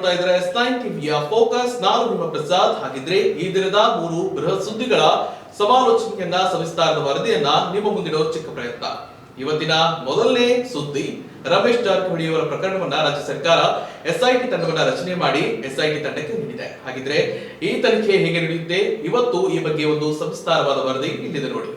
ನೋಡ್ತಾ ಇದ್ರೆ S9 ಟಿವಿಯ ಫೋಕಸ್. ನಾನು ನಿಮ್ಮ ಪ್ರಸಾದ್. ಹಾಗಿದ್ರೆ ಈ ದಿನದ 3 ಬೃಹತ್ ಸುದ್ದಿಗಳ ಸಮಾಲೋಚನೆಯನ್ನ ಸವಿಸ್ತಾರದ ವರದಿಯನ್ನ ನಿಮ್ಮ ಮುಂದಿಡೋ ಚಿಕ್ಕ ಪ್ರಯತ್ನ. ಇವತ್ತಿನ ಮೊದಲನೇ ಸುದ್ದಿ, ರಮೇಶ್ ಜಾರಕಿಹೊಳಿ ಅವರ ಪ್ರಕರಣವನ್ನ ರಾಜ್ಯ ಸರ್ಕಾರ SIT ತಂಡವನ್ನ ರಚನೆ ಮಾಡಿ SIT ತಂಡಕ್ಕೆ ನೀಡಿದೆ. ಹಾಗಿದ್ರೆ ಈ ತನಿಖೆ ಹೇಗೆ ನಡೆಯುತ್ತೆ, ಇವತ್ತು ಈ ಬಗ್ಗೆ ಒಂದು ಸವಿಸ್ತಾರವಾದ ವರದಿ ಇಲ್ಲಿದೆ ನೋಡಿ.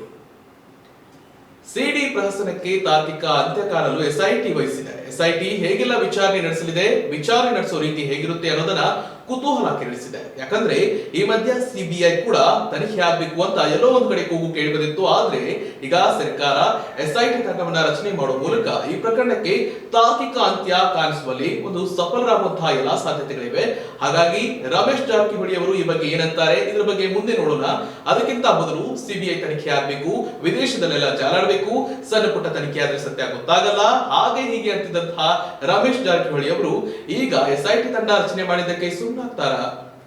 ಸಿಡಿ ಪ್ರಹಸನಕ್ಕೆ ತಾರ್ಕಿಕ ಅಂತ್ಯ ಕಾಣಲು SIT ವಹಿಸಿದೆ. SIT ಹೇಗೆಲ್ಲ ವಿಚಾರಣೆ ನಡೆಸಲಿದೆ, ವಿಚಾರಣೆ ನಡೆಸೋ ರೀತಿ ಹೇಗಿರುತ್ತೆ ಅನ್ನೋದನ್ನ ಕುತೂಹಲ ಕೆರಳಿಸಿದೆ. ಯಾಕಂದ್ರೆ ಈ ಮಧ್ಯ CBI ಕೂಡ ತನಿಖೆ ಆಗ್ಬೇಕು ಅಂತ ಎಲ್ಲೋ ಒಂದ್ ಕಡೆ ಕೂಗು ಕೇಳಿ ಬಂದಿತ್ತು. ಆದ್ರೆ ಈಗ ಸರ್ಕಾರ SIT ತಂಡವನ್ನ ರಚನೆ ಮಾಡುವ ಮೂಲಕ ಈ ಪ್ರಕರಣಕ್ಕೆ ತಾರ್ಕಿಕ ಅಂತ್ಯ ಕಾಣಿಸುವಲ್ಲಿ ಒಂದು ಸಫಲರಾಗುವಂತಹ ಎಲ್ಲಾ ಸಾಧ್ಯತೆಗಳಿವೆ. ಹಾಗಾಗಿ ರಮೇಶ್ ಜಾರಕಿಹೊಳಿ ಅವರು ಈ ಬಗ್ಗೆ ಏನಂತಾರೆ, ಇದ್ರ ಬಗ್ಗೆ ಮುಂದೆ ನೋಡೋಣ. ಅದಕ್ಕಿಂತ ಮೊದಲು CBI ತನಿಖೆ ಆಗ್ಬೇಕು, ವಿದೇಶದಲ್ಲೆಲ್ಲ ಜಾಲಾಡಬೇಕು, ಸಣ್ಣ ಪುಟ್ಟ ತನಿಖೆ ಆದ್ರೆ ಸತ್ಯ ಗೊತ್ತಾಗಲ್ಲ, ಹಾಗೆ ಹೀಗೆ ಅಂತಿದ್ದಂತಹ ರಮೇಶ್ ಜಾರಕಿಹೊಳಿ ಅವರು ಈಗ SIT ತಂಡ ರಚನೆ ಮಾಡಿದ್ದಕ್ಕೆ ಸುಮ್ಮನಾಗ್ತಾರಾ?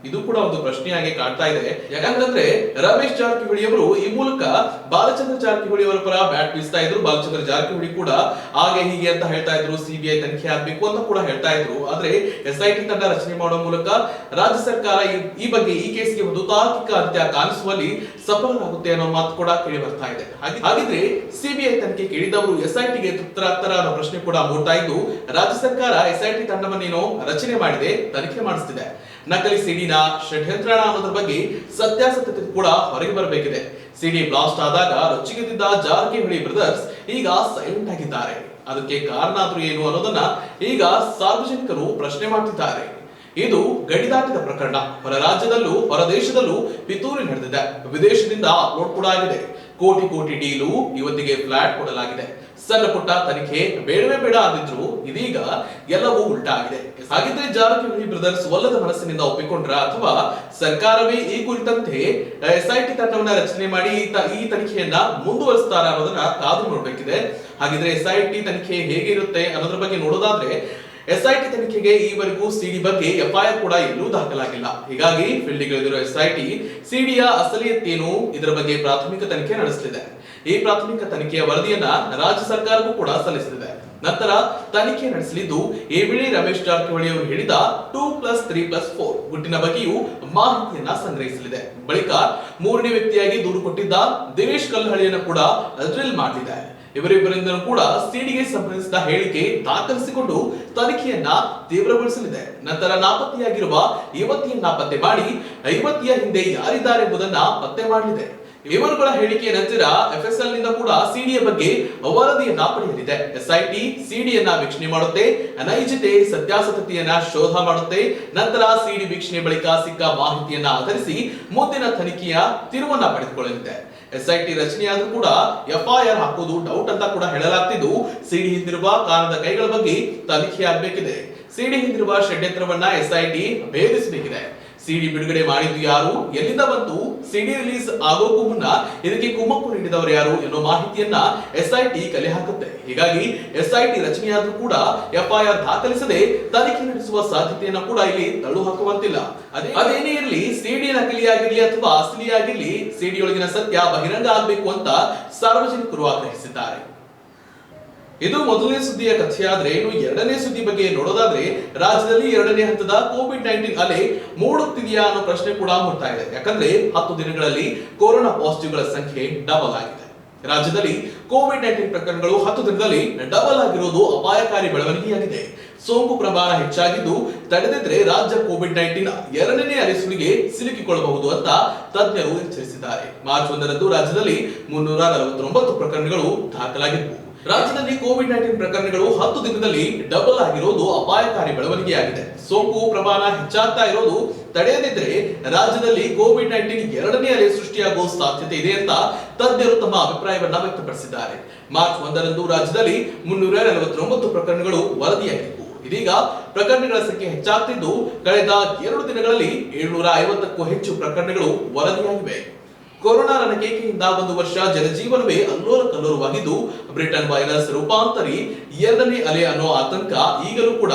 ಇದು ಕೂಡ ಒಂದು ಪ್ರಶ್ನೆಯಾಗಿ ಕಾಡ್ತಾ ಇದೆ. ಯಾಕಂತಂದ್ರೆ ರಮೇಶ್ ಜಾರಕಿಹೊಳಿ ಅವರು ಈ ಮೂಲಕ ಬಾಲಚಂದ್ರ ಜಾರಕಿಹೊಳಿ ಅವರ ಪರ ಬ್ಯಾಟ್ ಬೀಸ್ತಾ ಇದ್ರು. ಬಾಲಚಂದ್ರ ಜಾರಕಿಹೊಳಿ ಕೂಡ ಹಾಗೆ ಹೀಗೆ ಅಂತ ಹೇಳ್ತಾ ಇದ್ರು, CBI ತನಿಖೆ ಆಗ್ಬೇಕು ಅಂತ ಕೂಡ ಹೇಳ್ತಾ ಇದ್ರು. ಆದ್ರೆ SIT ತಂಡ ರಚನೆ ಮಾಡುವ ಮೂಲಕ ರಾಜ್ಯ ಸರ್ಕಾರ ಈ ಬಗ್ಗೆ ಈ ಕೇಸ್ಗೆ ಒಂದು ತಾರ್ಕಿಕ ಅಂತ್ಯ ಕಾಣಿಸುವಲ್ಲಿ ಸಫಲರಾಗುತ್ತೆ ಅನ್ನೋ ಮಾತು ಕೂಡ ಕೇಳಿ ಬರ್ತಾ ಇದೆ. ಹಾಗಿದ್ರೆ CBI ತನಿಖೆ ಕೇಳಿದವರು SITಗೆ ತೃಪ್ತರಾಗ್ತಾರ ಅನ್ನೋ ಪ್ರಶ್ನೆ ಕೂಡ ಮೂಡ್ತಾ ಇದ್ದು, ರಾಜ್ಯ ಸರ್ಕಾರ SIT ತಂಡವನ್ನೇನೋ ರಚನೆ ಮಾಡಿದೆ, ತನಿಖೆ ಮಾಡಿಸ್ತಿದೆ. ನಕಲಿ ಸಿಡಿನ ಷಡ್ಯಂತ್ರ ಅನ್ನೋದ್ರ ಬಗ್ಗೆ ಸತ್ಯಾಸತ್ಯತೆ ಕೂಡ ಹೊರಗೆ ಬರಬೇಕಿದೆ. ಸಿಡಿ ಬ್ಲಾಸ್ಟ್ ಆದಾಗ ರೊಚ್ಚಿಗೆದ್ದಿದ್ದ ಜಾರಕಿಹೊಳಿ ಬ್ರದರ್ಸ್ ಈಗ ಸೈಲೆಂಟ್ ಆಗಿದ್ದಾರೆ. ಅದಕ್ಕೆ ಕಾರಣ ಆದ್ರೂ ಏನು ಅನ್ನೋದನ್ನ ಈಗ ಸಾರ್ವಜನಿಕರು ಪ್ರಶ್ನೆ ಮಾಡ್ತಿದ್ದಾರೆ. ಇದು ಗಡಿದಾಟಿದ ಪ್ರಕರಣ. ಹೊರ ರಾಜ್ಯದಲ್ಲೂ ಹೊರ ದೇಶದಲ್ಲೂ ಪಿತೂರಿ ನಡೆದಿದೆ. ವಿದೇಶದಿಂದ ಅಪ್ಲೋಡ್ ಕೂಡ ಆಗಿದೆ. ಕೋಟಿ ಕೋಟಿ ಡೀಲು, ಇವತ್ತಿಗೆ ಫ್ಲಾಟ್ ಕೊಡಲಾಗಿದೆ. ಸಣ್ಣ ಪುಟ್ಟ ತನಿಖೆ ಬೇಡವೇ ಬೇಡ ಆದಿದ್ರು ಇದೀಗ ಎಲ್ಲವೂ ಉಲ್ಟಾ ಆಗಿದೆ. ಹಾಗಿದ್ರೆ ಜಾರಕಿಹೊಳಿ ಬ್ರದರ್ಸ್ ಒಲ್ಲದ ಮನಸ್ಸಿನಿಂದ ಒಪ್ಪಿಕೊಂಡ್ರ ಅಥವಾ ಸರ್ಕಾರವೇ ಈ ಕುರಿತಂತೆ SIT ತಂಡವನ್ನ ರಚನೆ ಮಾಡಿ ಈ ತನಿಖೆಯನ್ನ ಮುಂದುವರಿಸ್ತಾರ ಅನ್ನೋದನ್ನ ಕಾದು ನೋಡ್ಬೇಕಿದೆ. ಹಾಗಿದ್ರೆ SIT ತನಿಖೆ ಹೇಗೆ ಇರುತ್ತೆ ಅನ್ನೋದ್ರ ಬಗ್ಗೆ ನೋಡೋದಾದ್ರೆ, SIT ತನಿಖೆಗೆ ಈವರೆಗೂ ಸಿಡಿ ಬಗ್ಗೆ FIR ಕೂಡ ಎಲ್ಲೂ ದಾಖಲಾಗಿಲ್ಲ. ಹೀಗಾಗಿ ಫೀಲ್ಡ್ಗಿಳಿದಿರೋ SIT ಸಿಡಿಯ ಅಸಲಿಯತ್ತೇನು ಇದರ ಬಗ್ಗೆ ಪ್ರಾಥಮಿಕ ತನಿಖೆ ನಡೆಸಲಿದೆ. ಈ ಪ್ರಾಥಮಿಕ ತನಿಖೆಯ ವರದಿಯನ್ನ ರಾಜ್ಯ ಸರ್ಕಾರಕ್ಕೂ ಕೂಡ ಸಲ್ಲಿಸಲಿದೆ. ನಂತರ ತನಿಖೆ ನಡೆಸಲಿದ್ದು ಈ ವೇಳೆ ರಮೇಶ್ ಜಾರಕಿಹೊಳಿ ಅವರು ಹೇಳಿದ 2+3+4 ಗುಟ್ಟಿನ ಬಗ್ಗೆಯೂ ಮಾಹಿತಿಯನ್ನ ಸಂಗ್ರಹಿಸಲಿದೆ. ಬಳಿಕ ಮೂರನೇ ವ್ಯಕ್ತಿಯಾಗಿ ದೂರು ಕೊಟ್ಟಿದ್ದ ದಿನೇಶ್ ಕಲ್ಲಹಳ್ಳಿಯನ್ನು ಕೂಡ ಡ್ರಿಲ್ ಮಾಡಲಿದೆ. ಇವರಿಬ್ಬರಿಂದ ಕೂಡ ಸಿಡಿಗೆ ಸಂಬಂಧಿಸಿದ ಹೇಳಿಕೆ ದಾಖಲಿಸಿಕೊಂಡು ತನಿಖೆಯನ್ನ ತೀವ್ರಗೊಳಿಸಲಿದೆ. ನಂತರ ನಾಪತ್ತೆಯಾಗಿರುವ ಯುವತಿಯನ್ನ ಪತ್ತೆ ಮಾಡಿ ಯುವತಿಯ ಹಿಂದೆ ಯಾರಿದ್ದಾರೆ ಎಂಬುದನ್ನ ಪತ್ತೆ ಮಾಡಲಿದೆ. ಇವರುಗಳ ಹೇಳಿಕೆಯ ನಂತರ FSL ನಿಂದ ಕೂಡ ಸಿಡಿಯ ಬಗ್ಗೆ ವರದಿಯನ್ನ ಪಡೆಯಲಿದೆ. SIT ಸಿಡಿಯನ್ನ ವೀಕ್ಷಣೆ ಮಾಡುತ್ತೆ, ನೈಜತೆ ಸತ್ಯಾಸತ್ಯತೆಯನ್ನ ಶೋಧ ಮಾಡುತ್ತೆ. ನಂತರ ಸಿಡಿ ವೀಕ್ಷಣೆ ಬಳಿಕ ಸಿಕ್ಕ ಮಾಹಿತಿಯನ್ನ ಆಧರಿಸಿ ಮುಂದಿನ ತನಿಖೆಯ ತಿರುವನ್ನ ಪಡೆದುಕೊಳ್ಳಲಿದೆ. SIT ರಚನೆಯಾದ್ರೂ ಕೂಡ FIR ಹಾಕುವುದು ಡೌಟ್ ಅಂತ ಕೂಡ ಹೇಳಲಾಗ್ತಿದ್ದು, ಸಿಡಿ ಹಿಂದಿರುವ ಕಾರಣದ ಕೈಗಳ ಬಗ್ಗೆ ತನಿಖೆ ಆಗಬೇಕಿದೆ. ಸಿಡಿ ಹಿಂದಿರುವ ಷಡ್ಯಂತ್ರವನ್ನ SIT ಭೇದಿಸಬೇಕಿದೆ. ಸಿಡಿ ಬಿಡುಗಡೆ ಮಾಡಿದ್ದು ಯಾರು, ಎಲ್ಲಿಂದ ಬಂತು, ಸಿಡಿ ರಿಲೀಸ್ ಆಗೋಕ್ಕೂ ಮುನ್ನ ಇದಕ್ಕೆ ಕುಮ್ಮಕ್ಕು ನೀಡಿದವರು ಯಾರು ಎನ್ನುವ ಮಾಹಿತಿಯನ್ನ SIT ಕಲೆ ಹಾಕುತ್ತೆ. ಹೀಗಾಗಿ SIT ರಚನೆಯಾದ್ರೂ ಕೂಡ FIR ದಾಖಲಿಸದೆ ತನಿಖೆ ನಡೆಸುವ ಸಾಧ್ಯತೆಯನ್ನ ಕೂಡ ಇಲ್ಲಿ ತಳ್ಳು ಹಾಕುವಂತಿಲ್ಲ. ಅದೇನೇ ಇರಲಿ, ಸಿಡಿ ನಕಲಿಯಾಗಿರ್ಲಿ ಅಥವಾ ಅಸಲಿಯಾಗಿರ್ಲಿ, ಸಿಡಿಯೊಳಗಿನ ಸತ್ಯ ಬಹಿರಂಗ ಆಗಬೇಕು ಅಂತ ಸಾರ್ವಜನಿಕರು ಆಗ್ರಹಿಸಿದ್ದಾರೆ. ಇದು ಮೊದಲನೇ ಸುದ್ದಿಯ ಕಥೆಯಾದ್ರೆ, ಇನ್ನು ಎರಡನೇ ಸುದ್ದಿ ಬಗ್ಗೆ ನೋಡೋದಾದ್ರೆ, ರಾಜ್ಯದಲ್ಲಿ ಎರಡನೇ ಹಂತದ COVID-19 ಅಲೆ ಮೂಡುತ್ತಿದೆಯಾ ಅನ್ನೋ ಪ್ರಶ್ನೆ ಕೂಡ ಮೂಡ್ತಾ ಇದೆ. ಯಾಕಂದ್ರೆ 10 ದಿನಗಳಲ್ಲಿ ಕೊರೋನಾ ಪಾಸಿಟಿವ್ಗಳ ಸಂಖ್ಯೆ ಡಬಲ್ ಆಗಿದೆ. ರಾಜ್ಯದಲ್ಲಿ COVID-19 ಪ್ರಕರಣಗಳು 10 ದಿನದಲ್ಲಿ ಡಬಲ್ ಆಗಿರೋದು ಅಪಾಯಕಾರಿ ಬೆಳವಣಿಗೆಯಾಗಿದೆ. ಸೋಂಕು ಪ್ರಮಾಣ ಹೆಚ್ಚಾಗಿದ್ದು ತಡೆದಿದ್ರೆ ರಾಜ್ಯ COVID-19 ಎರಡನೇ ಅಲೆ ಸುಳಿಗೆ ಸಿಲುಕಿಕೊಳ್ಳಬಹುದು ಅಂತ ತಜ್ಞರು ಎಚ್ಚರಿಸಿದ್ದಾರೆ. ಮಾರ್ಚ್ 1ರಂದು ರಾಜ್ಯದಲ್ಲಿ 349 ಪ್ರಕರಣಗಳು ದಾಖಲಾಗಿದ್ದವು. ರಾಜ್ಯದಲ್ಲಿ COVID-19 ಪ್ರಕರಣಗಳು 10 ದಿನದಲ್ಲಿ ಡಬಲ್ ಆಗಿರೋದು ಅಪಾಯಕಾರಿ ಬೆಳವಣಿಗೆಯಾಗಿದೆ. ಸೋಂಕು ಪ್ರಮಾಣ ಹೆಚ್ಚಾಗ್ತಾ ಇರೋದು ತಡೆಯದಿದ್ರೆ ರಾಜ್ಯದಲ್ಲಿ COVID-19 ಎರಡನೇ ಅಲೆ ಸೃಷ್ಟಿಯಾಗುವ ಸಾಧ್ಯತೆ ಇದೆ ಅಂತ ತಜ್ಞರು ತಮ್ಮ ಅಭಿಪ್ರಾಯವನ್ನ ವ್ಯಕ್ತಪಡಿಸಿದ್ದಾರೆ. ಮಾರ್ಚ್ 1ರಂದು ರಾಜ್ಯದಲ್ಲಿ 349 ಪ್ರಕರಣಗಳು ವರದಿಯಾಗಿದ್ದವು. ಇದೀಗ ಪ್ರಕರಣಗಳ ಸಂಖ್ಯೆ ಹೆಚ್ಚಾಗ್ತಿದ್ದು, ಕಳೆದ 2 ದಿನಗಳಲ್ಲಿ 750ಕ್ಕೂ ಹೆಚ್ಚು ಪ್ರಕರಣಗಳು ವರದಿಯಾಗಿವೆ. ಕೊರೋನಾ ರಣಕೇಕೆಯಿಂದ 1 ವರ್ಷ ಜನಜೀವನವೇ ಅಲ್ಲೋಲ ಕಲ್ಲೋಲವಾಗಿದ್ದು, ಬ್ರಿಟನ್ ವೈರಸ್ ರೂಪಾಂತರಿ ಎರಡನೇ ಅಲೆ ಅನ್ನೋ ಆತಂಕ ಈಗಲೂ ಕೂಡ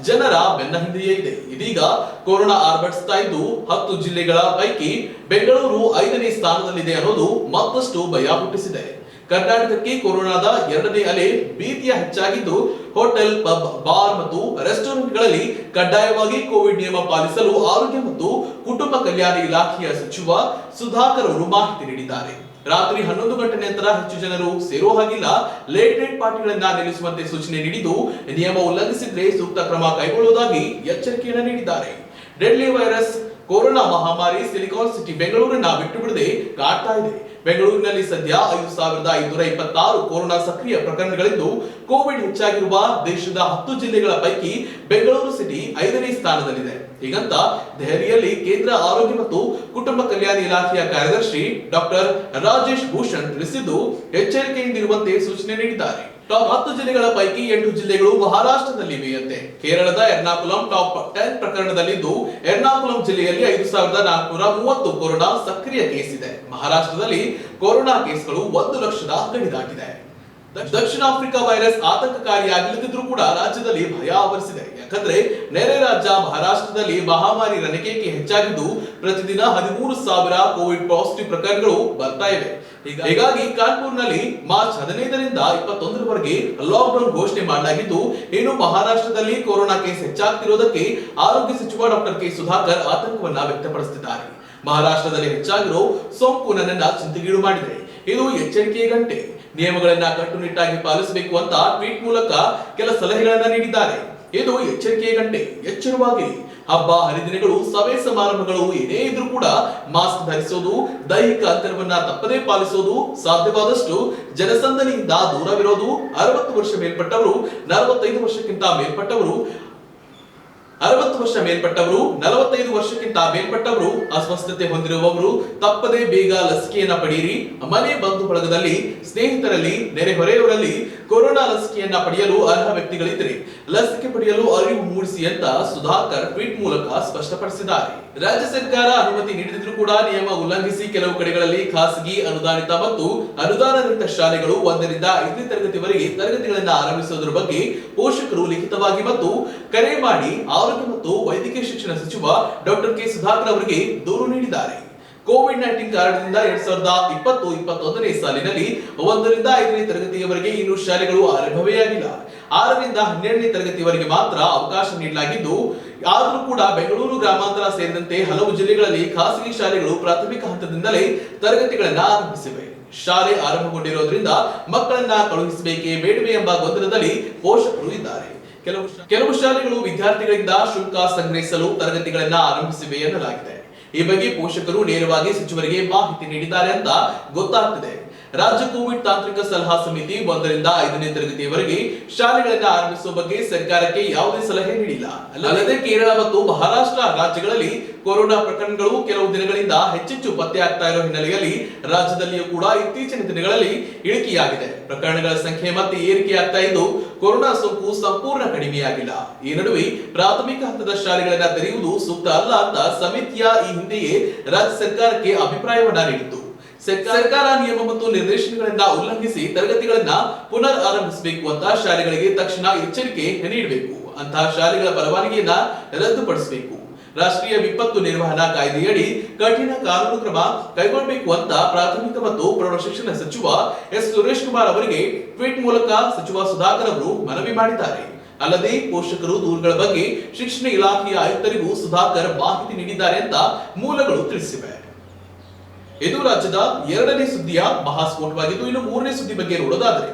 ಜನರ ಬೆನ್ನ ಹಿಂದೆಯೇ ಇದೆ. ಇದೀಗ ಕೊರೋನಾ ಆರ್ಭಟಿಸ್ತಾ ಇದ್ದು 10 ಜಿಲ್ಲೆಗಳ ಪೈಕಿ ಬೆಂಗಳೂರು 5ನೇ ಸ್ಥಾನದಲ್ಲಿದೆ ಅನ್ನೋದು ಮತ್ತಷ್ಟು ಭಯ ಹುಟ್ಟಿಸಿದೆ. ಕರ್ನಾಟಕಕ್ಕೆ ಕೊರೋನಾದ ಎರಡನೇ ಅಲೆ ಭೀತಿಯ ಹೆಚ್ಚಾಗಿದ್ದು ಹೋಟೆಲ್, ಪಬ್, ಬಾರ್ ಮತ್ತು ರೆಸ್ಟೋರೆಂಟ್ಗಳಲ್ಲಿ ಕಡ್ಡಾಯವಾಗಿ ಕೋವಿಡ್ ನಿಯಮ ಪಾಲಿಸಲು ಆರೋಗ್ಯ ಮತ್ತು ಕುಟುಂಬ ಕಲ್ಯಾಣ ಇಲಾಖೆಯ ಸಚಿವ ಸುಧಾಕರ್ ಅವರು ಮಾಹಿತಿ ನೀಡಿದ್ದಾರೆ. ರಾತ್ರಿ 11 ಗಂಟೆ ನಂತರ ಹೆಚ್ಚು ಜನರು ಸೇರೋ ಹಾಗಿಲ್ಲ. ಲೇಟ್ ನೈಟ್ ಪಾರ್ಟಿಗಳನ್ನ ನಿಲ್ಲಿಸುವಂತೆ ಸೂಚನೆ ನೀಡಿದ್ದು ನಿಯಮ ಉಲ್ಲಂಘಿಸಿದ್ರೆ ಸೂಕ್ತ ಕ್ರಮ ಕೈಗೊಳ್ಳುವುದಾಗಿ ಎಚ್ಚರಿಕೆಯನ್ನು ನೀಡಿದ್ದಾರೆ. ಡೆಡ್ಲಿ ವೈರಸ್ ಕೊರೋನಾ ಮಹಾಮಾರಿ ಸಿಲಿಕಾನ್ ಸಿಟಿ ಬೆಂಗಳೂರನ್ನ ಬಿಟ್ಟು ಬಿಡದೆ ಕಾಡ್ತಾ ಇದೆ. ಬೆಂಗಳೂರಿನಲ್ಲಿ ಸದ್ಯ 5526 ಕೊರೋನಾ ಸಕ್ರಿಯ ಪ್ರಕರಣಗಳಿದ್ದು ಕೋವಿಡ್ ಹೆಚ್ಚಾಗಿರುವ ದೇಶದ 10 ಜಿಲ್ಲೆಗಳ ಪೈಕಿ ಬೆಂಗಳೂರು ಸಿಟಿ 5ನೇ ಸ್ಥಾನದಲ್ಲಿದೆ. ಹೀಗಂತ ದೆಹಲಿಯಲ್ಲಿ ಕೇಂದ್ರ ಆರೋಗ್ಯ ಮತ್ತು ಕುಟುಂಬ ಕಲ್ಯಾಣ ಇಲಾಖೆಯ ಕಾರ್ಯದರ್ಶಿ ಡಾಕ್ಟರ್ ರಾಜೇಶ್ ಭೂಷಣ್ ತಿಳಿಸಿದ್ದು ಎಚ್ಚರಿಕೆಯಿಂದಿರುವಂತೆ ಸೂಚನೆ ನೀಡಿದ್ದಾರೆ. ಟಾಪ್ 10 ಜಿಲ್ಲೆಗಳ ಪೈಕಿ 8 ಜಿಲ್ಲೆಗಳು ಮಹಾರಾಷ್ಟ್ರದಲ್ಲಿವೆಯಂತೆ. ಕೇರಳದ ಎರ್ನಾಕುಲಂ ಟಾಪ್ 10 ಪ್ರಕರಣದಲ್ಲಿದ್ದು ಎರ್ನಾಕುಲಂ ಜಿಲ್ಲೆಯಲ್ಲಿ 5430 ಕೊರೋನಾ ಸಕ್ರಿಯ ಕೇಸ್ ಇದೆ. ಮಹಾರಾಷ್ಟ್ರದಲ್ಲಿ ಕೊರೋನಾ ಕೇಸ್ಗಳು 1 ಲಕ್ಷದ ಗಡಿ ದಾಟಿದೆ. ದಕ್ಷಿಣ ಆಫ್ರಿಕಾ ವೈರಸ್ ಆತಂಕಕಾರಿಯಾಗಿಲ್ಲದಿದ್ರೂ ಕೂಡ ರಾಜ್ಯದಲ್ಲಿ ಭಯ ಆವರಿಸಿದೆ. ಯಾಕಂದ್ರೆ ನೆರೆ ರಾಜ್ಯ ಮಹಾರಾಷ್ಟ್ರದಲ್ಲಿ ಮಹಾಮಾರಿ ರಣಕೇಕೆ ಹೆಚ್ಚಾಗಿದ್ದು ಪ್ರತಿದಿನ 13,000 ಕೋವಿಡ್ ಪಾಸಿಟಿವ್ ಪ್ರಕರಣಗಳು ಬರ್ತಾ ಇವೆ. ಹೀಗಾಗಿ ಕಾನ್ಪುರ್ನಲ್ಲಿ ಮಾರ್ಚ್ 15ರಿಂದ 21ರವರೆಗೆ ಲಾಕ್ಡೌನ್ ಘೋಷಣೆ ಮಾಡಲಾಗಿದ್ದು ಇನ್ನು ಮಹಾರಾಷ್ಟ್ರದಲ್ಲಿ ಕೊರೋನಾ ಕೇಸ್ ಹೆಚ್ಚಾಗ್ತಿರೋದಕ್ಕೆ ಆರೋಗ್ಯ ಸಚಿವ ಡಾಕ್ಟರ್ ಕೆ ಸುಧಾಕರ್ ಆತಂಕವನ್ನ ವ್ಯಕ್ತಪಡಿಸಿದ್ದಾರೆ. ಮಹಾರಾಷ್ಟ್ರದಲ್ಲಿ ಹೆಚ್ಚಾಗಿರೋ ಸೋಂಕು ನನ್ನನ್ನ ಚಿಂತೆಗೀಡು ಮಾಡಿದೆ. ಇದು ಎಚ್ಚರಿಕೆಯ ಗಂಟೆ. ನಿಯಮಗಳನ್ನ ಕಟ್ಟುನಿಟ್ಟಾಗಿ ಪಾಲಿಸಬೇಕು ಅಂತ ಟ್ವೀಟ್ ಮೂಲಕ ಕೆಲ ಸಲಹೆಗಳನ್ನ ನೀಡಿದ್ದಾರೆ. ಇದು ಎಚ್ಚರಿಕೆಯ ಗಂಟೆ, ಎಚ್ಚರವಾಗಿರಿ. ಹಬ್ಬ ಹರಿದಿನಗಳು, ಸಭೆ ಸಮಾರಂಭಗಳು ಏನೇ ಇದ್ರೂ ಕೂಡ ಮಾಸ್ಕ್ ಧರಿಸೋದು, ದೈಹಿಕ ಅಂತರವನ್ನ ತಪ್ಪದೇ ಪಾಲಿಸೋದು, ಸಾಧ್ಯವಾದಷ್ಟು ಜನಸಂದಣಿಯಿಂದ ದೂರವಿರೋದು, 60 ವರ್ಷ ಮೇಲ್ಪಟ್ಟವರು, 45 ವರ್ಷಕ್ಕಿಂತ ಮೇಲ್ಪಟ್ಟವರು, 60 ವರ್ಷ ಮೇಲ್ಪಟ್ಟವರು, 45 ವರ್ಷಕ್ಕಿಂತ ಮೇಲ್ಪಟ್ಟವರು, ಅಸ್ವಸ್ಥತೆ ಹೊಂದಿರುವವರು ತಪ್ಪದೇ ಬೇಗ ಲಸಿಕೆಯನ್ನ ಪಡೆಯಿರಿ. ಮನೆ ಬಂಧು ಬಳಗದಲ್ಲಿ, ಸ್ನೇಹಿತರಲ್ಲಿ, ನೆರೆಹೊರೆಯವರಲ್ಲಿ ಕೊರೋನಾ ಲಸಿಕೆಯನ್ನ ಪಡೆಯಲು ಅರ್ಹ ವ್ಯಕ್ತಿಗಳಿದ್ದರೆ ಲಸಿಕೆ ಪಡೆಯಲು ಅರಿವು ಮೂಡಿಸಿ ಅಂತ ಸುಧಾಕರ್ ಟ್ವೀಟ್ ಮೂಲಕ ಸ್ಪಷ್ಟಪಡಿಸಿದ್ದಾರೆ. ರಾಜ್ಯ ಸರ್ಕಾರ ಅನುಮತಿ ನೀಡಿದ್ರೂ ಕೂಡ ನಿಯಮ ಉಲ್ಲಂಘಿಸಿ ಕೆಲವು ಕಡೆಗಳಲ್ಲಿ ಖಾಸಗಿ, ಅನುದಾನಿತ ಮತ್ತು ಅನುದಾನ ರಹಿತ ಶಾಲೆಗಳು 1ರಿಂದ 5ನೇ ತರಗತಿವರೆಗೆ ತರಗತಿಗಳನ್ನು ಆರಂಭಿಸುವುದರ ಬಗ್ಗೆ ಪೋಷಕರು ಲಿಖಿತವಾಗಿ ಮತ್ತು ಕರೆ ಮಾಡಿ ಆರೋಗ್ಯ ಮತ್ತು ವೈದ್ಯಕೀಯ ಶಿಕ್ಷಣ ಸಚಿವ ಡಾಕ್ಟರ್ ಕೆ ಸುಧಾಕರ್ ಅವರಿಗೆ ದೂರು ನೀಡಿದ್ದಾರೆ. ಕೋವಿಡ್-19 ಕಾರಣದಿಂದ 2020-21ನೇ ಸಾಲಿನಲ್ಲಿ 1ರಿಂದ 5ನೇ ತರಗತಿಯವರೆಗೆ ಇನ್ನು ಶಾಲೆಗಳು ಆರಂಭವೇ ಆಗಿಲ್ಲ. 6ರಿಂದ 12ನೇ ತರಗತಿವರೆಗೆ ಮಾತ್ರ ಅವಕಾಶ ನೀಡಲಾಗಿದ್ದು ಆದರೂ ಕೂಡ ಬೆಂಗಳೂರು ಗ್ರಾಮಾಂತರ ಸೇರಿದಂತೆ ಹಲವು ಜಿಲ್ಲೆಗಳಲ್ಲಿ ಖಾಸಗಿ ಶಾಲೆಗಳು ಪ್ರಾಥಮಿಕ ಹಂತದಿಂದಲೇ ತರಗತಿಗಳನ್ನು ಆರಂಭಿಸಿವೆ. ಶಾಲೆ ಆರಂಭಗೊಂಡಿರೋದ್ರಿಂದ ಮಕ್ಕಳನ್ನ ಕಳುಹಿಸಬೇಕೇ ಬೇಡವೇ ಎಂಬ ಗೊಂದಲದಲ್ಲಿ ಪೋಷಕರು ಇದ್ದಾರೆ. ಕೆಲವು ಶಾಲೆಗಳು ವಿದ್ಯಾರ್ಥಿಗಳಿಂದ ಶುಲ್ಕ ಸಂಗ್ರಹಿಸಲು ತರಗತಿಗಳನ್ನ ಆರಂಭಿಸಿವೆ ಎನ್ನಲಾಗಿದೆ. ಈ ಬಗ್ಗೆ ಪೋಷಕರು ನೇರವಾಗಿ ಸಚಿವರಿಗೆ ಮಾಹಿತಿ ನೀಡಿದ್ದಾರೆ ಅಂತ ಗೊತ್ತಾಗ್ತಿದೆ. ರಾಜ್ಯ ಕೋವಿಡ್ ತಾಂತ್ರಿಕ ಸಲಹಾ ಸಮಿತಿ 1ರಿಂದ 5ನೇ ತರಗತಿಯವರೆಗೆ ಶಾಲೆಗಳನ್ನು ಆರಂಭಿಸುವ ಬಗ್ಗೆ ಸರ್ಕಾರಕ್ಕೆ ಯಾವುದೇ ಸಲಹೆ ನೀಡಿಲ್ಲ. ಅಲ್ಲದೆ ಕೇರಳ ಮತ್ತು ಮಹಾರಾಷ್ಟ್ರ ರಾಜ್ಯಗಳಲ್ಲಿ ಕೊರೋನಾ ಪ್ರಕರಣಗಳು ಕೆಲವು ದಿನಗಳಿಂದ ಹೆಚ್ಚೆಚ್ಚು ಪತ್ತೆಯಾಗ್ತಾ ಇರೋ ಹಿನ್ನೆಲೆಯಲ್ಲಿ ರಾಜ್ಯದಲ್ಲಿಯೂ ಕೂಡ ಇತ್ತೀಚಿನ ದಿನಗಳಲ್ಲಿ ಇಳಿಕೆಯಾಗಿದೆ. ಪ್ರಕರಣಗಳ ಸಂಖ್ಯೆ ಮತ್ತೆ ಏರಿಕೆಯಾಗ್ತಾ ಇದ್ದು ಕೊರೋನಾ ಸೋಂಕು ಸಂಪೂರ್ಣ ಕಡಿಮೆಯಾಗಿಲ್ಲ. ಈ ನಡುವೆ ಪ್ರಾಥಮಿಕ ಹಂತದ ಶಾಲೆಗಳನ್ನ ತೆರೆಯುವುದು ಸೂಕ್ತ ಅಲ್ಲ ಅಂತ ಸಮಿತಿಯ ಈ ಹಿಂದೆಯೇ ರಾಜ್ಯ ಸರ್ಕಾರಕ್ಕೆ ಅಭಿಪ್ರಾಯವನ್ನ ನೀಡಿತ್ತು. ಸರ್ಕಾರ ನಿಯಮ ಮತ್ತು ನಿರ್ದೇಶನಗಳಿಂದ ಉಲ್ಲಂಘಿಸಿ ತರಗತಿಗಳನ್ನ ಪುನರ್ ಆರಂಭಿಸಬೇಕು ಅಂತ ಶಾಲೆಗಳಿಗೆ ತಕ್ಷಣ ಎಚ್ಚರಿಕೆ ನೀಡಬೇಕು. ಅಂತಹ ಶಾಲೆಗಳ ಪರವಾನಗಿಯನ್ನ ರದ್ದುಪಡಿಸಬೇಕು. ರಾಷ್ಟ್ರೀಯ ವಿಪತ್ತು ನಿರ್ವಹಣಾ ಕಾಯ್ದೆಯಡಿ ಕಠಿಣ ಕಾನೂನು ಕ್ರಮ ಕೈಗೊಳ್ಳಬೇಕು ಅಂತ ಪ್ರಾಥಮಿಕ ಮತ್ತು ಪ್ರೌಢಶಿಕ್ಷಣ ಸಚಿವ ಎಸ್ ಸುರೇಶ್ ಕುಮಾರ್ ಅವರಿಗೆ ಟ್ವೀಟ್ ಮೂಲಕ ಸಚಿವ ಸುಧಾಕರ್ ಅವರು ಮನವಿ ಮಾಡಿದ್ದಾರೆ. ಅಲ್ಲದೆ ಪೋಷಕರು ದೂರುಗಳ ಬಗ್ಗೆ ಶಿಕ್ಷಣ ಇಲಾಖೆಯ ಆಯುಕ್ತರಿಗೂ ಸುಧಾಕರ್ ಮಾಹಿತಿ ನೀಡಿದ್ದಾರೆ ಅಂತ ಮೂಲಗಳು ತಿಳಿಸಿವೆ. ಇದು ರಾಜ್ಯದ 2ನೇ ಸುದ್ದಿಯ ಮಹಾಸ್ಫೋಟವಾಗಿದ್ದು ಇನ್ನು 3ನೇ ಸುದ್ದಿ ಬಗ್ಗೆ ನೋಡೋದಾದ್ರೆ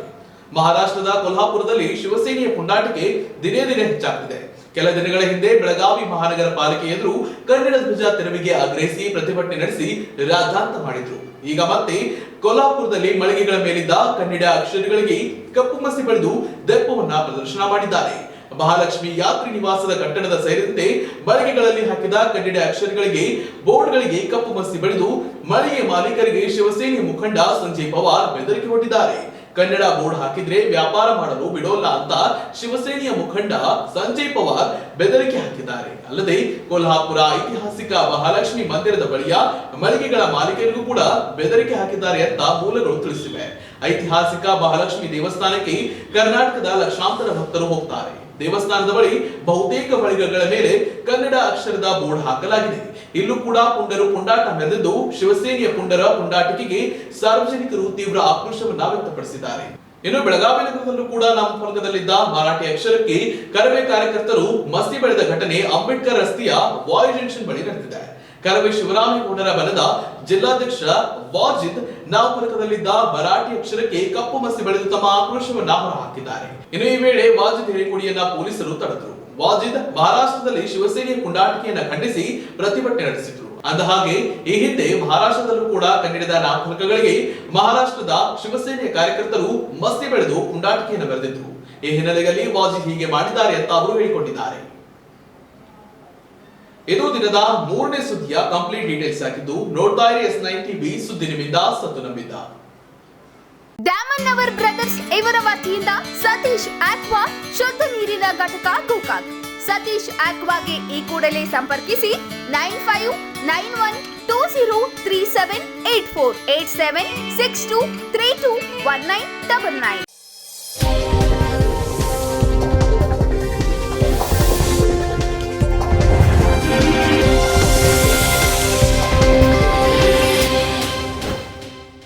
ಮಹಾರಾಷ್ಟ್ರದ ಕೊಲ್ಹಾಪುರದಲ್ಲಿ ಶಿವಸೇನೆಯ ಪುಂಡಾಟಿಕೆ ದಿನೇ ದಿನೇ ಹೆಚ್ಚಾಗ್ತಿದೆ. ಕೆಲ ದಿನಗಳ ಹಿಂದೆ ಬೆಳಗಾವಿ ಮಹಾನಗರ ಪಾಲಿಕೆ ಎದುರು ಕನ್ನಡ ಧ್ವಜ ತೆರವಿಗೆ ಆಗ್ರಹಿಸಿ ಪ್ರತಿಭಟನೆ ನಡೆಸಿ ರಾದ್ಧಾಂತ ಮಾಡಿದ್ರು. ಈಗ ಮತ್ತೆ ಕೊಲ್ಹಾಪುರದಲ್ಲಿ ಮಳಿಗೆಗಳ ಮೇಲಿದ್ದ ಕನ್ನಡ ಅಕ್ಷರಗಳಿಗೆ ಕಪ್ಪು ಮಸಿ ಬಳಿದು ದರ್ಪವನ್ನ ಪ್ರದರ್ಶನ ಮಾಡಿದ್ದಾರೆ. ಮಹಾಲಕ್ಷ್ಮಿ ಯಾತ್ರಿ ನಿವಾಸದ ಕಟ್ಟಡದ ಸೇರಿದಂತೆ ಮಳಿಗೆಗಳಲ್ಲಿ ಹಾಕಿದ ಕನ್ನಡ ಅಕ್ಷರಗಳಿಗೆ, ಬೋರ್ಡ್ಗಳಿಗೆ ಕಪ್ಪು ಮಸಿ ಬಳಿದು ಮಳಿಗೆ ಮಾಲೀಕರಿಗೆ ಶಿವಸೇನೆ ಮುಖಂಡ ಸಂಜಯ್ ಪವಾರ್ ಬೆದರಿಕೆ ಒಡ್ಡಿದ್ದಾರೆ. ಕನ್ನಡ ಬೋರ್ಡ್ ಹಾಕಿದ್ರೆ ವ್ಯಾಪಾರ ಮಾಡಲು ಬಿಡೋಲ್ಲ ಅಂತ ಶಿವಸೇನೆಯ ಮುಖಂಡ ಸಂಜಯ್ ಪವಾರ್ ಬೆದರಿಕೆ ಹಾಕಿದ್ದಾರೆ. ಅಲ್ಲದೆ ಕೊಲ್ಹಾಪುರ ಐತಿಹಾಸಿಕ ಮಹಾಲಕ್ಷ್ಮಿ ಮಂದಿರದ ಬಳಿಯ ಮಳಿಗೆಗಳ ಮಾಲೀಕರಿಗೂ ಕೂಡ ಬೆದರಿಕೆ ಹಾಕಿದ್ದಾರೆ ಅಂತ ಮೂಲಗಳು ತಿಳಿಸಿವೆ. ಐತಿಹಾಸಿಕ ಮಹಾಲಕ್ಷ್ಮಿ ದೇವಸ್ಥಾನಕ್ಕೆ ಕರ್ನಾಟಕದ ಲಕ್ಷಾಂತರ ಭಕ್ತರು ಹೋಗ್ತಾರೆ. ದೇವಸ್ಥಾನದ ಬಳಿ ಬಹುತೇಕ ಬಳಿಗಳ ಮೇಲೆ ಕನ್ನಡ ಅಕ್ಷರದ ಬೋರ್ಡ್ ಹಾಕಲಾಗಿದೆ. ಇಲ್ಲೂ ಕೂಡ ಪುಂಡರು ಪುಂಡಾಟ ಮೆರೆದಿದ್ದು ಶಿವಸೇನೆಯ ಪುಂಡರ ಪುಂಡಾಟಿಕೆಗೆ ಸಾರ್ವಜನಿಕರು ತೀವ್ರ ಆಕ್ರೋಶವನ್ನ ವ್ಯಕ್ತಪಡಿಸಿದ್ದಾರೆ. ಇನ್ನು ಬೆಳಗಾವಿ ನಗರದಲ್ಲೂ ಕೂಡ ನಾಮಫಲಕದಲ್ಲಿದ್ದ ಮರಾಠಿ ಅಕ್ಷರಕ್ಕೆ ಕರವೇ ಕಾರ್ಯಕರ್ತರು ಮಸಿ ಬೆಳೆದ ಘಟನೆ ಅಂಬೇಡ್ಕರ್ ರಸ್ತೆಯ ವಾಯು ಜಂಕ್ಷನ್ ಬಳಿ ನಡೆದಿದೆ. ಕರವೇ ಶಿವರಾಮೇಗೌಡರ ಬಣದ ಜಿಲ್ಲಾಧ್ಯಕ್ಷ ವಾಜಿದ್ ನಾಮಫಲಕದಲ್ಲಿದ್ದ ಮರಾಠಿ ಅಕ್ಷರಕ್ಕೆ ಕಪ್ಪು ಮಸಿ ಬೆಳೆದು ತಮ್ಮ ಆಕ್ರೋಶವನ್ನ ಹೊರಹಾಕಿದ್ದಾರೆ. ಇನ್ನು ಈ ವೇಳೆ ವಾಜಿದ್ ಹೇಳಿಕೊಡಿಯನ್ನ ಪೊಲೀಸರು ತಡೆದರು. ವಾಜಿದ್ ಮಹಾರಾಷ್ಟ್ರದಲ್ಲಿ ಶಿವಸೇನೆಯ ಪುಂಡಾಟಿಕೆಯನ್ನ ಖಂಡಿಸಿ ಪ್ರತಿಭಟನೆ ನಡೆಸಿದ್ರು. ಅಂದಹಾಗೆ ಈ ಹಿಂದೆ ಮಹಾರಾಷ್ಟ್ರದಲ್ಲೂ ಕೂಡ ಕನ್ನಡದ ನಾಮಫಲಕಗಳಿಗೆ ಮಹಾರಾಷ್ಟ್ರದ ಶಿವಸೇನೆಯ ಕಾರ್ಯಕರ್ತರು ಮಸಿ ಬೆಳೆದು ಪುಂಡಾಟಿಕೆಯನ್ನು ಬರೆದಿದ್ರು. ಈ ಹಿನ್ನೆಲೆಯಲ್ಲಿ ವಾಜಿದ್ ಹೀಗೆ ಮಾಡಿದ್ದಾರೆ ಅಂತ ಅವರು ಹೇಳಿಕೊಂಡಿದ್ದಾರೆ. ಇದು ದಿನದ 3ನೇ ಸುದ್ದಿಯ ಕಂಪ್ಲೀಟ್ ಡೀಟೇಲ್ಸ್ ಆಗಿದ್ದು ನೋಡ್ತಾ ಇರಿ S9 TV ಸುದ್ದಿ ನಿಮ್ಮಿಂದ ಸತ್ತು ನಂಬಿದ್ದ. ಡ್ಯಾಮನ್ನವರ್ ಬ್ರದರ್ಸ್ ಇವರ ವತಿಯಿಂದ ಸತೀಶ್ ಆಕ್ವಾ ಶುದ್ಧ ನೀರಿನ ಘಟಕ ಗೋಕಾಕ್. ಸತೀಶ್ ಆಕ್ವಾಗೆ ಈ ಕೂಡಲೇ ಸಂಪರ್ಕಿಸಿ 9591203784 8762321999.